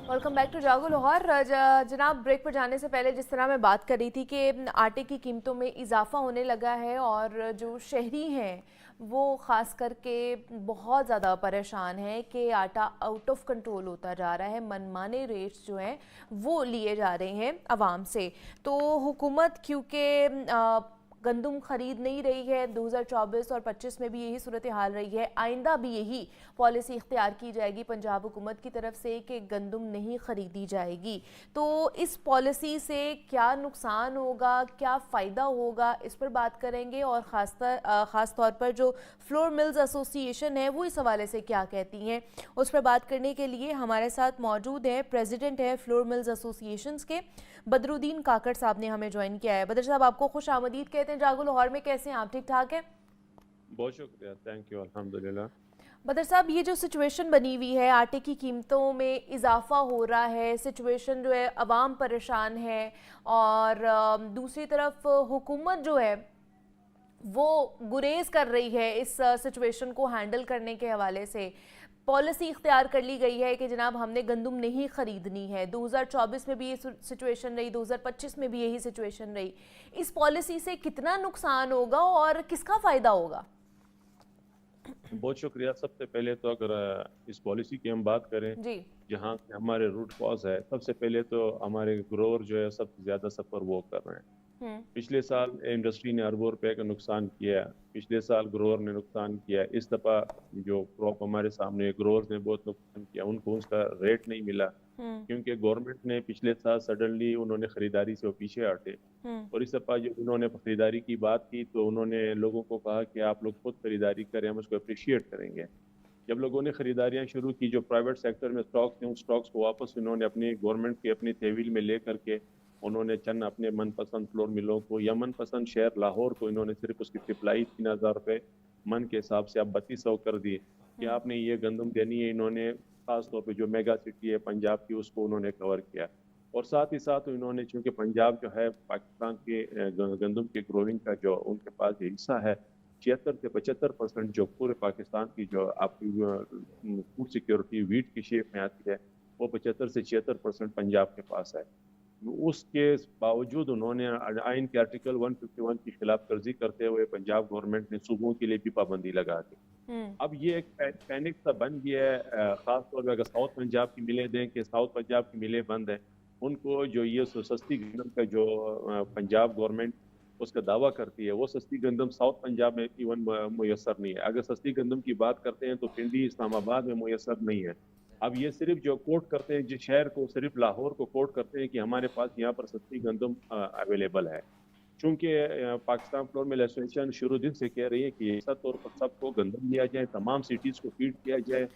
Welcome back to जागो लाहौर। जनाब, break पर जाने से पहले जिस तरह मैं बात कर रही थी कि आटे की कीमतों में इजाफा होने लगा है और जो शहरी हैं वो ख़ास करके बहुत ज़्यादा परेशान हैं कि आटा आउट ऑफ कंट्रोल होता जा रहा है, मनमाने रेट्स जो हैं वो लिए जा रहे हैं आवाम से। तो हुकूमत क्योंकि गंदम ख़रीद नहीं रही है, 2024 और 25 में भी यही सूरत हाल रही है, आइंदा भी यही पॉलिसी इख्तियार की जाएगी पंजाब हुकूमत की तरफ से कि गंदम नहीं ख़रीदी जाएगी। तो इस पॉलिसी से क्या नुकसान होगा, क्या फ़ायदा होगा, इस पर बात करेंगे। और ख़ास तौर पर जो फ्लोर मिल्स एसोसिएशन है वो इस हवाले से क्या कहती हैं, उस पर बात करने के लिए हमारे साथ मौजूद है प्रेसिडेंट है फ्लोर मिल्स एसोसिएशंस के बदरुद्दीन काकड़ साहब ने हमें ज्वाइन किया है। बदर साहब, आपको खुश आमदीद कहते हैं जागो लाहौर में। कैसे हैं आप? ठीक ठाक हैं? बहुत शुक्रिया, थैंक यू, अल्हम्दुलिल्लाह। बदर साहब, ये जो सिचुएशन बनी हुई है, आटे की कीमतों में इजाफा हो रहा है, सिचुएशन जो है अवाम परेशान है और दूसरी तरफ हुकूमत जो है वो गुरेज कर रही है इस सिचुएशन को हैंडल करने के हवाले से। पॉलिसी इख्तियार कर ली गई है कि जनाब हमने गंदम नहीं ख़रीदनी है। 2024 में भी ये सिचुएशन रही, 2025 में भी यही सिचुएशन रही। इस पॉलिसी से कितना नुकसान होगा और किसका फ़ायदा होगा? बहुत शुक्रिया। सबसे पहले तो अगर इस पॉलिसी की हम बात करें, जी। जहाँ हमारे रूट कॉज है, सबसे पहले तो हमारे ग्रोवर जो है सबसे ज़्यादा सफ़र वो कर रहे हैं। हम्म। पिछले साल इंडस्ट्री ने अरबों रुपए का नुकसान किया, पिछले साल ग्रोवर ने नुकसान किया। इस दफ़ा जो क्रॉप हमारे सामने, ग्रोवर्स ने बहुत नुकसान किया, उनको उसका रेट नहीं मिला हम्म। क्योंकि गवर्नमेंट ने पिछले साल सडनली उन्होंने ख़रीदारी से वो पीछे हटे। हम्म। और इस दफ़ा जब उन्होंने ख़रीदारी की बात की तो उन्होंने लोगों को कहा कि आप लोग खुद ख़रीदारी करें, हम उसको अप्रिशिएट करेंगे। जब लोगों ने ख़रीदारियाँ शुरू की, जो प्राइवेट सेक्टर में स्टॉक्स थे, उन स्टॉक्स को वापस उन्होंने अपनी गवर्नमेंट की अपनी तहवील में ले करके उन्होंने चंद अपने मनपसंद फ्लोर मिलों को या मनपसंद शहर लाहौर को इन्होंने सिर्फ उसकी सप्लाई 3,000 रुपये मन के हिसाब से अब 3200 कर दिए कि आपने ये गंदम देनी है। इन्होंने खास तौर पे जो मेगा सिटी है पंजाब की, उसको उन्होंने कवर किया। और साथ ही साथ उन्होंने, चूंकि पंजाब जो है पाकिस्तान के गंदम के ग्रोइंग का जो उनके पास ये हिस्सा है, 76 से 75% जो पूरे पाकिस्तान की जो आपकी फूड सिक्योरिटी वीट की शेप में आती है, वो 75 से 76% पंजाब के पास है। उसके बावजूद उन्होंने आइन के आर्टिकल 151 की खिलाफ वर्जी करते हुए पंजाब गवर्नमेंट ने सूबों के लिए भी पाबंदी लगा दी। अब ये एक पैनिक सा बन गया है, खास तौर पर अगर साउथ पंजाब की मिलें दें कि साउथ पंजाब की मिलें बंद है, उनको जो ये सस्ती गंदम का जो पंजाब गवर्नमेंट उसका दावा करती है, वो सस्ती गंदम साउथ पंजाब में इवन मुयसर नहीं है। अगर सस्ती गंदम की बात करते हैं तो पिंडी इस्लामाबाद में मुयसर नहीं है। अब ये सिर्फ जो कोट करते हैं, जिस शहर को, सिर्फ लाहौर को कोट करते हैं कि हमारे पास यहाँ पर सस्ती गंदम अवेलेबल है। चूंकि पाकिस्तान फ्लोर मिल एसोसिएशन शुरू दिन से कह रही है कि ऐसा तौर पर सबको गंदम दिया जाए, तमाम सिटीज को फीड किया जाए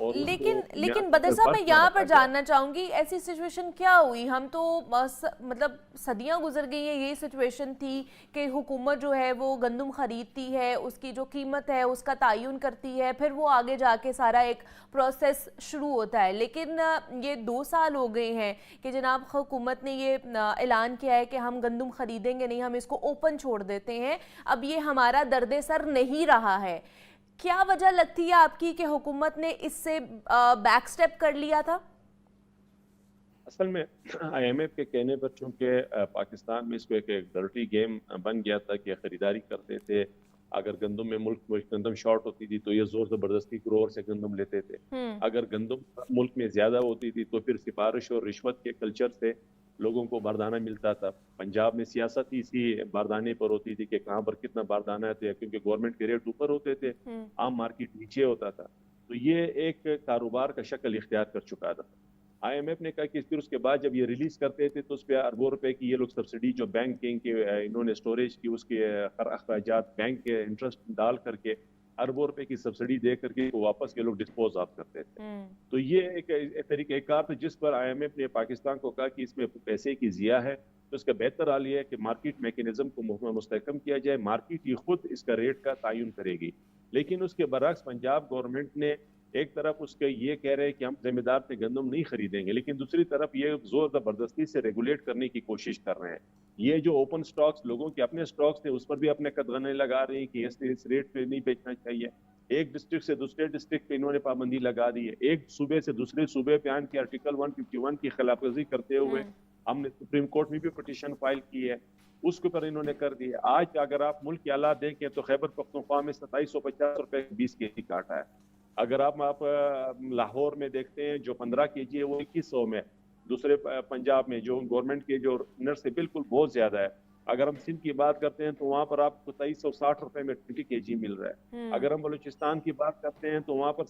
और लेकिन उनको यहाँ लेकिन बदर पर साहब, मैं बर्फ में यहाँ रखा पर जाए। जानना चाहूँगी ऐसी सिचुएशन क्या हुई? हम तो मतलब सदियाँ गुजर गई हैं, यही सिचुएशन थी कि हुकूमत जो है वो गंदम ख़रीदती है, उसकी जो कीमत है उसका तयन करती है, फिर वो आगे जाके सारा एक प्रोसेस शुरू होता है। लेकिन ये 2 साल हो गए हैं कि जनाब हुकूमत ने ये ऐलान किया है कि हम गंदम ख़रीदेंगे नहीं, हम इसको ओपन छोड़ देते हैं, अब ये हमारा दर्द सर नहीं रहा है। क्या वजह लगती है आपकी कि हुकूमत ने इससे बैक स्टेप कर लिया था? असल में IMF के कहने पर, चूंकि पाकिस्तान में इसको एक डर्टी गेम बन गया था कि खरीदारी करते थे, अगर गंदम में मुल्क में गंदम शॉर्ट होती थी तो ये जोर जबरदस्ती ग्रोवर से गंदम लेते थे। अगर गंदम मुल्क में ज्यादा होती थी तो फिर सिफारिश और रिश्वत के कल्चर से लोगों को बारदाना मिलता था। पंजाब में सियासत ही इसी बारदाने पर होती थी कि कहाँ पर कितना बारदाना है, क्योंकि गवर्नमेंट के रेट ऊपर होते थे, आम मार्केट नीचे होता था। तो ये एक कारोबार का शक्ल इख्तियार कर चुका था। IMF ने कहा कि फिर उसके बाद जब ये रिलीज करते थे तो उस पर अरबों रुपए की ये लोग सब्सिडी, जो बैंकिंग के इन्होंने स्टोरेज की, उसके अखराजात बैंक के इंटरेस्ट डाल करके अरबों रुपए की सब्सिडी दे करके वो वापस ये लोग डिस्पोज ऑफ करते थे। तो ये एक तरीक़ेकार था जिस पर IMF ने पाकिस्तान को कहा कि इसमें पैसे की ज़िया है, तो इसका बेहतर हाल ये है कि मार्केट मैकेनिज्म को मुस्तहकम किया जाए, मार्केट ही खुद इसका रेट का तयन करेगी। लेकिन उसके बरक्स पंजाब गवर्नमेंट ने एक तरफ उसके ये कह रहे हैं कि हम जिम्मेदार से गंदम नहीं खरीदेंगे, लेकिन दूसरी तरफ ये जोर जबरदस्ती से रेगुलेट करने की कोशिश कर रहे हैं। ये जो ओपन स्टॉक्स, लोगों के अपने स्टॉक्स थे, उस पर भी अपने कदगने लगा रहे हैं कि इस रेट पे नहीं बेचना चाहिए। एक डिस्ट्रिक्ट से दूसरे डिस्ट्रिक्ट पे इन्होंने पाबंदी लगा दी है, एक सूबे से दूसरे सूबे पे आन की आर्टिकल 151 की खिलाफवर्जी करते हुए हमने सुप्रीम कोर्ट में भी पिटीशन फाइल की है, उसके ऊपर इन्होंने कर दी है। आज अगर आप मुल्क के हालात देखें तो खैबर पख्तूनख्वा में 2750 रुपए 20 केजी का आटा है। अगर आप लाहौर में देखते हैं जो 15 केजी है वो 2100 में, दूसरे पंजाब में जो गवर्नमेंट के जो नर्स है बिल्कुल बहुत ज्यादा है। अगर हम सिंध की बात करते हैं तो वहाँ पर आपको 2360 रुपए में 20 केजी मिल रहा है। अगर हम बलूचिस्तान की बात करते हैं तो वहाँ पर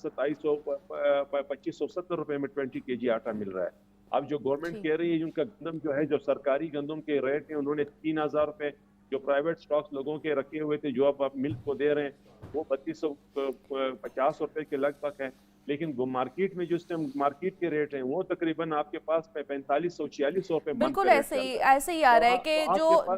2570 रुपए में 20 केजी आटा मिल रहा है। अब जो गवर्नमेंट कह रही है उनका गंदम जो है, जो सरकारी गंदम के रेट हैं उन्होंने 3000 रुपए, जो प्राइवेट स्टॉक्स लोगों के रखे हुए थे जो आप मिल्क को दे रहे हैं वो 3250 रुपए के लगभग है। लेकिन वो मार्केट में जो इस टाइम मार्केट के रेट हैं वो तकरीबन आपके पास 4500-4600 रुपए बिल्कुल ऐसे ही आ रहा है कि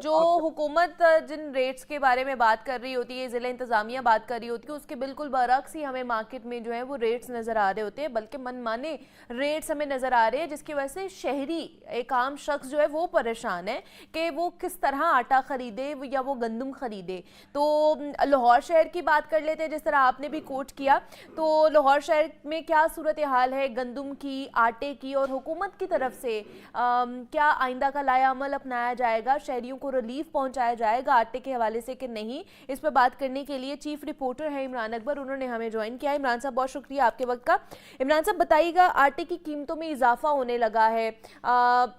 जो हुकूमत जिन रेट्स के बारे में बात कर रही होती है, ज़िला इंतज़ामिया बात कर रही होती है, उसके बिल्कुल बरक्स ही हमें मार्केट में जो है वो रेट्स नज़र आ रहे होते हैं, बल्कि मनमाने रेट्स हमें नज़र आ रहे हैं, जिसकी वजह से शहरी एक आम शख्स जो है वो परेशान है कि वो किस तरह आटा ख़रीदे या वो गंदम ख़रीदे। तो लाहौर शहर की बात कर लेते हैं, जिस तरह आपने भी कोट किया, तो लाहौर शहर में क्या सूरत हाल है गंदम की, आटे की, और हुकूमत की तरफ से क्या आइंदा का लाया अमल अपनाया जाएगा, शहरियों को रिलीफ पहुंचाया जाएगा आटे के हवाले से कि नहीं? इस पर बात करने के लिए चीफ रिपोर्टर है इमरान अकबर, उन्होंने हमें ज्वाइन किया। इमरान साहब बहुत शुक्रिया आपके वक्त का। इमरान साहब बताइएगा, आटे की कीमतों में इजाफा होने लगा है,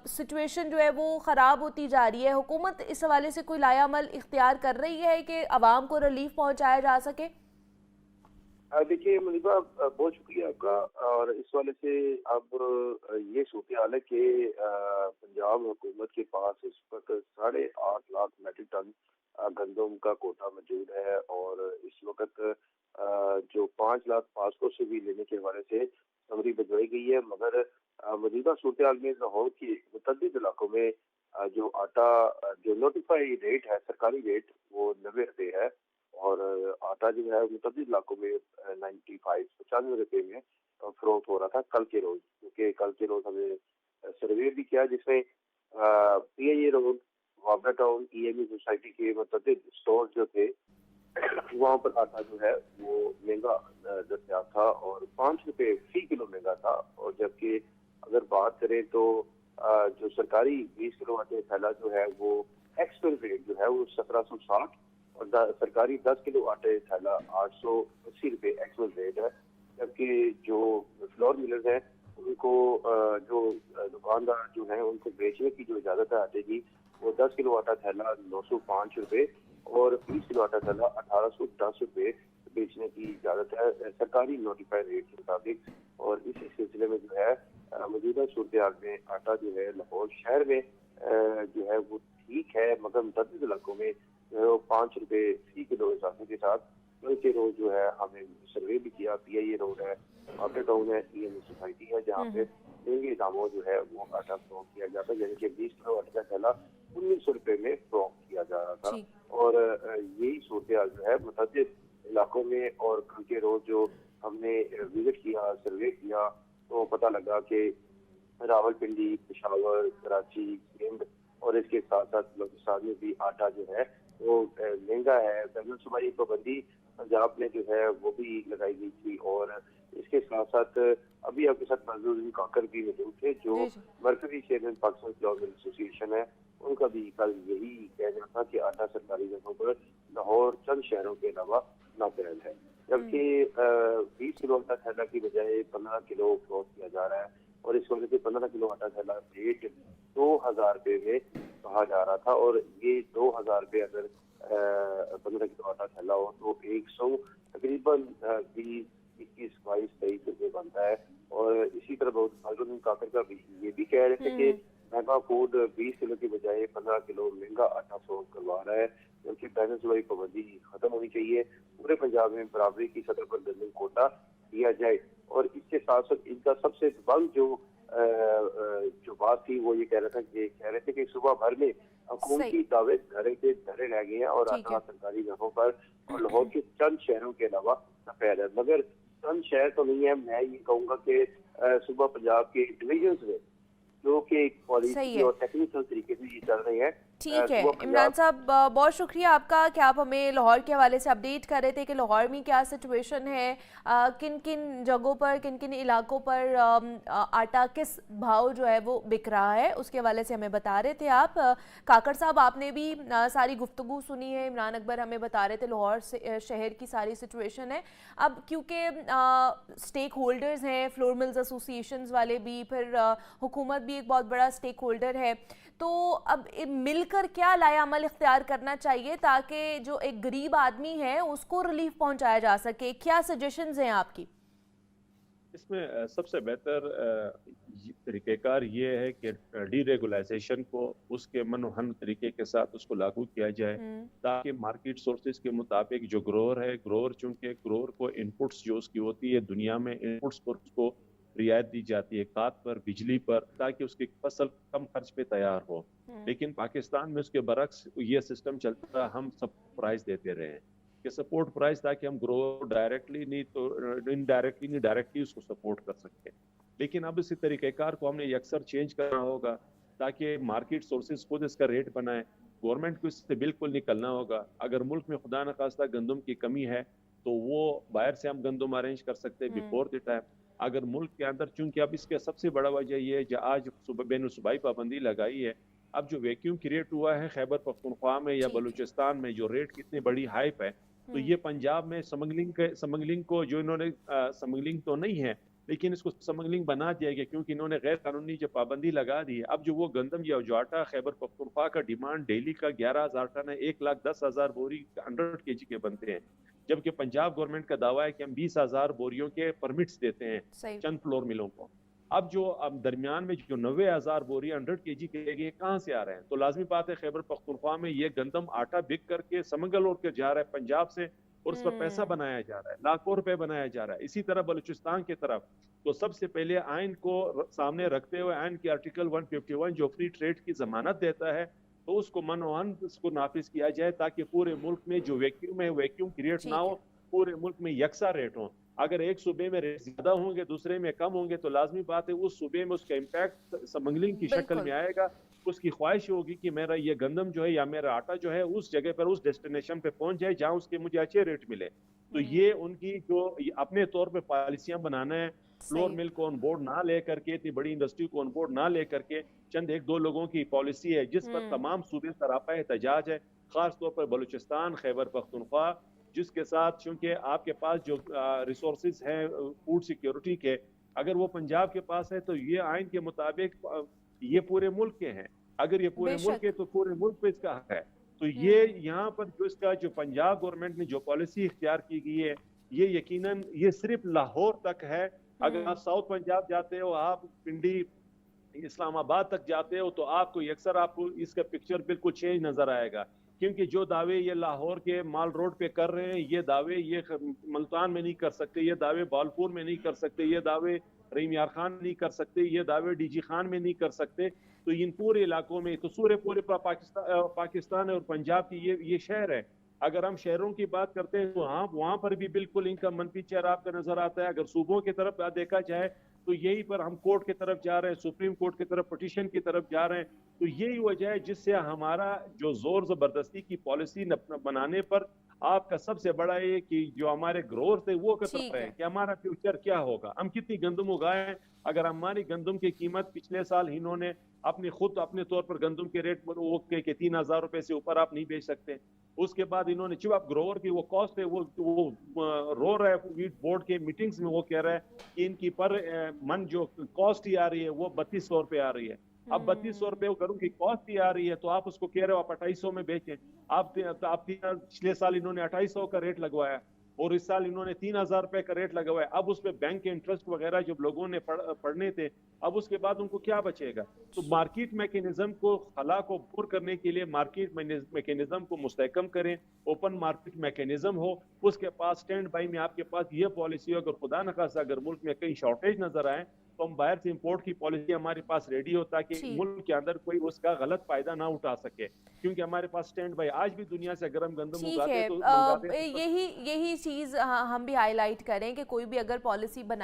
सिचुएशन जो है वो ख़राब होती जा रही है, हुकूमत इस हवाले से कोई लाया अमल इख्तियार कर रही है कि आवाम को रिलीफ पहुँचाया जा सके? देखिए मुनीबा, बहुत शुक्रिया आपका। और इस वाले से अब ये सूरत हाल है कि पंजाब हुकूमत के पास इस वक्त 8.5 लाख मेट्रिक टन गंदम का कोटा मौजूद है, और इस वक्त जो 5 लाख पासपों से भी लेने के हवाले से समरी भिजवाई गई है। मगर मौजूदा सूरत हाल में लाहौर के मुतअद्दिद इलाकों में जो आटा, जो नोटिफाइड रेट है, सरकारी रेट, वो 90 रुपये है, और आटा जो है मुतअद्दिद इलाकों में 95 रुपये में फरोख्त हो रहा था कल के रोज। क्योंकि कल के रोज हमने सर्वे भी किया जिसमें PIA रोड, वाबरा टाउन, EME सोसाइटी के मुतअद्दिद स्टोर जो थे वहाँ पर आटा जो है वो महंगा दस्तियाब था, और 5 रुपये फी किलो महंगा था। और जबकि अगर बात करें तो जो सरकारी 20 किलो आटे थैला जो है वो एक्सपेंस रेट जो है वो 1760, और सरकारी 10 किलो आटे थैला 880 रुपये एक्सपेंस रेट है। जबकि जो फ्लोर मिलर्स हैं उनको जो दुकानदार जो हैं उनको बेचने की जो इजाज़त है आटे की, वो 10 किलो आटा थैला 905 रुपये और 20 किलो आटा थैला 1810 रुपये बेचने की इजाज़त है सरकारी नोटिफाइड रेट के मुताबिक। और इसी सिलसिले में जो है मौजूदा सूरत हाल में आटा जो है लाहौर शहर में जो है वो ठीक है, मगर मुतअद्दिद इलाकों में जो है वो 5 रुपये फी किलो इजाफे के साथ कल के रोज जो है हमने सर्वे भी किया। PIA रोड है, वाबरा टाउन है, EME सोसाइटी है, जहाँ पे महंगे दामों जो है वो आटा फरोख्त किया जाता है, यानी कि 20 किलो आटे का थैला 1900 रुपये में फरोख्त किया जा रहा था। और यही सूरत हाल जो है मुतअद्दिद इलाकों में। और कल के रोज जो हमने विजिट किया, सर्वे किया, तो पता लगा कि रावलपिंडी, पेशावर, कराची, सिंध और इसके साथ साथ बलूचिस्तान में भी आटा जो है वो महंगा है। बैनुल सूबाई पाबंदी पंजाब में जो है वो भी लगाई गई थी। और इसके साथ साथ अभी आपके साथ नजरुद्दीन काकर भी मौजूद थे, जो मरकजी chairman Pakistan flour mill association है। उनका भी कल यही कहना था कि आटा सरकारी जगहों पर लाहौर चंद शहरों के अलावा नापैद है। जबकि 20 किलो आटा थैला की बजाय 15 किलो फरोख्त किया जा रहा है, और इस वजह से 15 किलो आटा थैला रेट 2000 रुपये में कहा जा रहा था। और ये 2000 रुपये अगर 15 किलो आटा थैला हो तो 100 तकरीबन 20, 21, 22, 23 रुपये बनता है। और इसी तरह बहुत नजरुद्दीन काकर का भी ये भी कह रहे थे कि महंगा फूड 20 किलो की बजाय 15 किलो महंगा आटा फरोख्त करवा रहा है, क्योंकि बैनुल सूबाई पाबंदी खत्म होनी चाहिए, पूरे पंजाब में बराबरी की सतह पर गंदम कोटा दिया जाए। और इसके साथ साथ इनका सबसे बंद जो बात थी वो ये कह रहे थे कि सुबह भर में हुकूमती दावे धरे के धरे रह गए हैं, और आटा सरकारी जगहों पर और लाहौर के चंद शहरों के अलावा सफेद है। मगर चंद शहर तो नहीं है, मैं ये कहूँगा कि सुबह पंजाब के डिवीजन में जो कि पॉलिसी और टेक्निकल तरीके से ये चल रही है, ठीक है सूबा इमरान पंजाब। साहब, बहुत शुक्रिया आपका कि आप हमें लाहौर के हवाले से अपडेट कर रहे थे कि लाहौर में क्या सिचुएशन है, किन किन जगहों पर, किन किन इलाकों पर आटा किस भाव जो है वो बिक रहा है, उसके हवाले से हमें बता रहे थे आप। काकड़ साहब, आपने भी सारी गुफ्तगू सुनी है। इमरान अकबर हमें बता रहे थे लाहौर शहर की सारी सिचुएशन है। अब क्योंकि स्टेक होल्डर्स हैं, फ्लोर मिल्स एसोसिएशंस वाले भी, फिर हुकूमत भी एक बहुत बड़ा स्टेक होल्डर है, तो अब मिलकर क्या लाएअमल इख्तियार करना चाहिए ताकि जो एक गरीब आदमी है उसको रिलीफ पहुंचाया जा सके? क्या सजेशंस हैं आपकी? इसमें सबसे बेहतर तरीक़ेकार ये है कि डीरेगुलाइजेशन को उसके मनोहन तरीके के साथ उसको लागू किया जाए, ताकि मार्केट सोर्सेज के मुताबिक जो ग्रोअर है, ग्रोअर चूंकि ग्रोअर को इनपुट्स जो उसकी होती है दुनिया में, इनपुट्स पर उसको रियायत दी जाती है, खाद पर, बिजली पर, ताकि उसकी फसल कम खर्च पे तैयार हो। लेकिन पाकिस्तान में उसके बरक्स ये सिस्टम चलता रहा, हम सब प्राइस देते रहे कि सपोर्ट प्राइस, ताकि हम ग्रो डायरेक्टली नहीं तो इनडायरेक्टली नहीं डायरेक्टली उसको सपोर्ट कर सकते। लेकिन अब इसी तरीक़ेकार को हमने अक्सर चेंज करना होगा ताकि मार्केट सोर्सेज खुद इसका रेट बनाए। गवर्नमेंट को इससे बिल्कुल निकलना होगा। अगर मुल्क में खुदा न खास्ता गंदम की कमी है तो वो बाहर से हम गंदम अरेंज कर सकते हैं बिफोर द टाइम। अगर मुल्क के अंदर, चूंकि अब इसके सबसे बड़ा वजह ये है जो आज बैन सूबाई पाबंदी लगाई है, अब जो वैक्यूम क्रिएट हुआ है खैबर पख्तूनख्वा में या बलूचिस्तान में, जो रेट कितनी बड़ी हाइप है, तो ये पंजाब में स्मगलिंग को जो इन्होंने स्मगलिंग तो नहीं है लेकिन इसको स्मगलिंग बना दिया गया, क्योंकि इन्होंने गैर कानूनी जो पाबंदी लगा दी है। अब जो वो गंदम या जो आटा खैबर पख्तूनख्वा का डिमांड डेली का 11,000 टन है, 1,10,000 बोरी 100 kg के बनते हैं, जबकि पंजाब गवर्नमेंट का दावा है कि हम 20,000 बोरियों के परमिट्स देते हैं चंद फ्लोर मिलों को। अब जो दरमियान में जो 90,000 बोरी 100 kg के कहाँ से आ रहे हैं? तो लाजमी बात है खैबर पख्तूनख्वा में ये गंदम आटा बिक करके समगल होकर जा रहा है पंजाब से, और उस पर पैसा बनाया जा रहा है, लाखों रुपए बनाया जा रहा है। इसी तरह बलूचिस्तान की तरफ, तो सबसे पहले आइन को सामने रखते हुए आइन की आर्टिकल 151 जो फ्री ट्रेड की जमानत देता है, तो उसको मनोहन उसको नाफिज किया जाए, ताकि पूरे मुल्क में जो वैक्यूम है वैक्यूम क्रिएट ना हो, पूरे मुल्क में यकसा रेट हो। अगर एक सूबे में रेट ज्यादा होंगे, दूसरे में कम होंगे, तो लाजमी बात है उस सूबे में उसका इम्पैक्ट स्मगलिंग की शक्ल में आएगा। उसकी ख्वाहिश होगी कि मेरा ये गंदम जो है या मेरा आटा जो है उस जगह पर, उस डेस्टिनेशन पे पहुंच जाए जहां उसके मुझे अच्छे रेट मिले। तो ये उनकी जो अपने तौर पे पॉलिसियां बनाना है, फ्लोर मिल को ऑन बोर्ड ना लेकर के, इतनी बड़ी इंडस्ट्री को ऑन बोर्ड ना लेकर के, चंद एक दो लोगों की पॉलिसी है जिस पर तमाम सूबे सरापा एहतजाज है, खास तौर पर बलूचिस्तान, खैबर पख्तूनख्वा, जिसके साथ चूंकि आपके पास जो रिसोर्सेज हैं फूड सिक्योरिटी के, अगर वो पंजाब के पास है तो ये आइन के मुताबिक ये पूरे मुल्क के हैं। अगर ये पूरे मुल्क के तो पूरे मुल्क पे इसका हक है। तो ये यहाँ पर जो इसका जो पंजाब गवर्नमेंट ने जो पॉलिसी इख्तियार की गई है, ये यकीनन ये सिर्फ लाहौर तक है। अगर आप साउथ पंजाब जाते हो, आप पिंडी इस्लामाबाद तक जाते हो, तो आपको अक्सर आपको इसका पिक्चर बिल्कुल चेंज नजर आएगा, क्योंकि जो दावे ये लाहौर के माल रोड पे कर रहे हैं, ये दावे ये मुल्तान में नहीं कर सकते, ये दावे बालपुर में नहीं कर सकते, ये दावे रहीम यार खान नहीं कर सकते, ये दावे डीजी खान में नहीं कर सकते। तो इन पूरे इलाकों में तो पूरे पाकिस्तान और पंजाब की ये शहर है। अगर हम शहरों की बात करते हैं तो हाँ, वहां पर भी बिल्कुल इनका मनफी चेहरा आपका नजर आता है। अगर सूबों की तरफ देखा जाए तो यही पर हम कोर्ट की तरफ जा रहे हैं, सुप्रीम कोर्ट की तरफ पिटीशन की तरफ जा रहे हैं। तो यही वजह है जिससे हमारा जो जोर जबरदस्ती की पॉलिसी बनाने पर आपका सबसे बड़ा ये कि जो हमारे ग्रोअर थे वो कतर रहे हैं कि हमारा फ्यूचर क्या होगा, हम कितनी गंदम उगाएं। अगर हमारी गंदम की कीमत पिछले साल इन्होंने अपने तौर पर गंदम के रेट वो के 3,000 रुपए से ऊपर आप नहीं बेच सकते। उसके बाद इन्होंने जब आप ग्रोअर की वो कॉस्ट है वो रो रहा है, वीट बोर्ड के मीटिंग्स में वो कह रहा है कि इनकी पर मन जो कॉस्ट ही आ रही है वो 3200 रुपए आ रही है। अब 3200 रुपए करूं की कॉस्ट ही आ रही है, तो आप उसको कह रहे हो आप 2800 में बेचें। आप पिछले साल इन्होंने 2800 का रेट लगवाया और इस साल इन्होंने 3,000 रुपए का रेट लगवाया। अब उस पर बैंक के इंटरेस्ट वगैरह जब लोगों ने पढ़ने थे, अब उसके बाद उनको क्या बचेगा? तो मार्केट मैकेनिज्म को खला को पूर करने के लिए मार्केट मैकेनिज्म को मुस्तहकम करें, ओपन मार्केट मैकेनिज्म हो, उसके पास स्टैंड बाई में आपके पास ये पॉलिसी हो। अगर खुदा न खास्ता अगर मुल्क में कहीं शॉर्टेज नजर आए तो हम बाहर से इंपोर्ट की पॉलिसी हमारे पास रेडी हो, ताकि मुल्क के अंदर कोई उसका गलत फायदा ना उठा सके, क्योंकि हमारे पास स्टैंड बाई आज भी दुनिया से अगर हम गंदम उगाते तो यही चीज हम भी हाईलाइट करें कि कोई भी अगर पॉलिसी बनाई